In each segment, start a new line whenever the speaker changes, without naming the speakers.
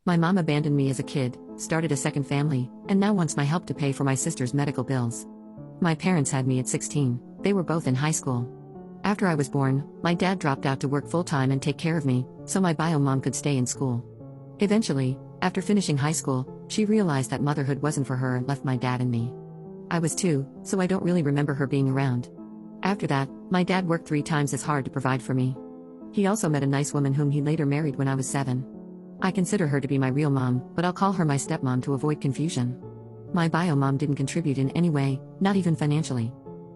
My mom abandoned me as a kid, started a second family, and now wants my help to pay for my sister's medical bills. My parents had me at 16, they were both in high school. After I was born, my dad dropped out to work full-time and take care of me, so my bio mom could stay in school. Eventually, after finishing high school, she realized that motherhood wasn't for her and left my dad and me. I was 2, so I don't really remember her being around. After that, my dad worked 3 times as hard to provide for me. He also met a nice woman whom he later married when I was 7. I consider her to be my real mom, but I'll call her my stepmom to avoid confusion. My bio mom didn't contribute in any way, not even financially.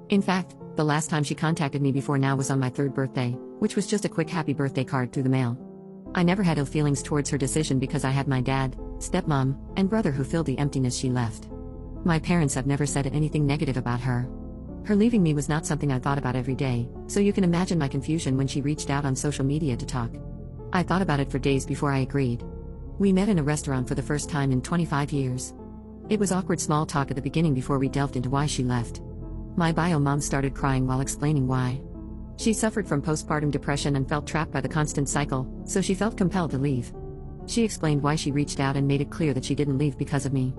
In fact, the last time she contacted me before now was on my 3rd birthday, which was just a quick happy birthday card through the mail. I never had ill feelings towards her decision because I had my dad, stepmom, and brother who filled the emptiness she left. My parents have never said anything negative about her. Her leaving me was not something I thought about every day, so you can imagine my confusion when she reached out on social media to talk. I thought about it for days before I agreed. We met in a restaurant for the first time in 25 years. It was awkward small talk at the beginning before we delved into why she left. My bio mom started crying while explaining why. She suffered from postpartum depression and felt trapped by the constant cycle, so she felt compelled to leave. She explained why she reached out and made it clear that she didn't leave because of me.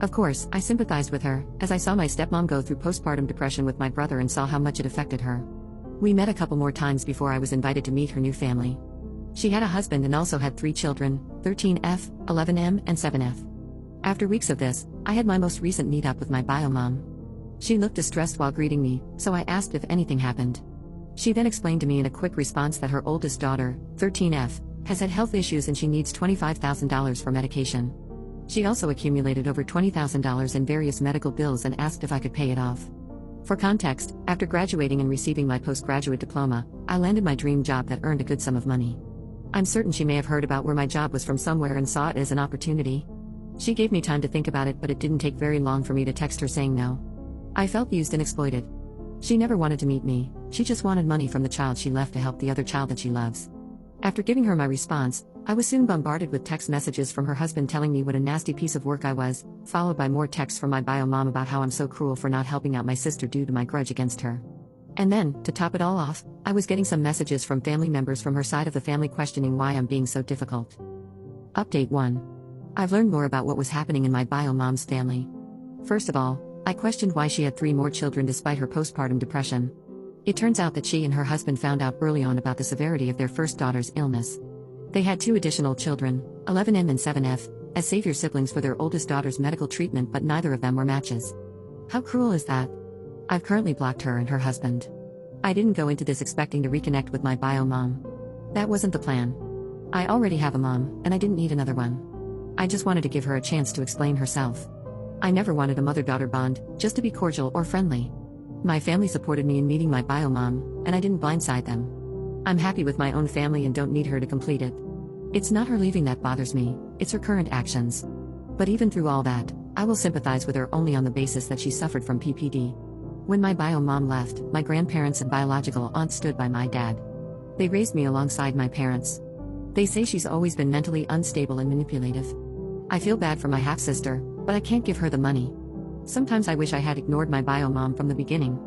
Of course, I sympathized with her, as I saw my stepmom go through postpartum depression with my brother and saw how much it affected her. We met a couple more times before I was invited to meet her new family. She had a husband and also had 3 children, 13F, 11M, and 7F. After weeks of this, I had my most recent meetup with my bio mom. She looked distressed while greeting me, so I asked if anything happened. She then explained to me in a quick response that her oldest daughter, 13F, has had health issues and she needs $25,000 for medication. She also accumulated over $20,000 in various medical bills and asked if I could pay it off. For context, after graduating and receiving my postgraduate diploma, I landed my dream job that earned a good sum of money. I'm certain she may have heard about where my job was from somewhere and saw it as an opportunity. She gave me time to think about it, but it didn't take very long for me to text her saying no. I felt used and exploited. She never wanted to meet me, she just wanted money from the child she left to help the other child that she loves. After giving her my response, I was soon bombarded with text messages from her husband telling me what a nasty piece of work I was, followed by more texts from my bio mom about how I'm so cruel for not helping out my sister due to my grudge against her. And then, to top it all off, I was getting some messages from family members from her side of the family questioning why I'm being so difficult. Update 1. I've learned more about what was happening in my bio mom's family. First of all, I questioned why she had 3 more children despite her postpartum depression. It turns out that she and her husband found out early on about the severity of their first daughter's illness. They had 2 additional children, 11M and 7F, as savior siblings for their oldest daughter's medical treatment, but neither of them were matches. How cruel is that? I've currently blocked her and her husband. I didn't go into this expecting to reconnect with my bio mom. That wasn't the plan. I already have a mom, and I didn't need another one. I just wanted to give her a chance to explain herself. I never wanted a mother-daughter bond, just to be cordial or friendly. My family supported me in meeting my bio mom, and I didn't blindside them. I'm happy with my own family and don't need her to complete it. It's not her leaving that bothers me, it's her current actions. But even through all that, I will sympathize with her only on the basis that she suffered from PPD. When my bio mom left, my grandparents and biological aunt stood by my dad. They raised me alongside my parents. They say she's always been mentally unstable and manipulative. I feel bad for my half-sister, but I can't give her the money. Sometimes I wish I had ignored my bio mom from the beginning.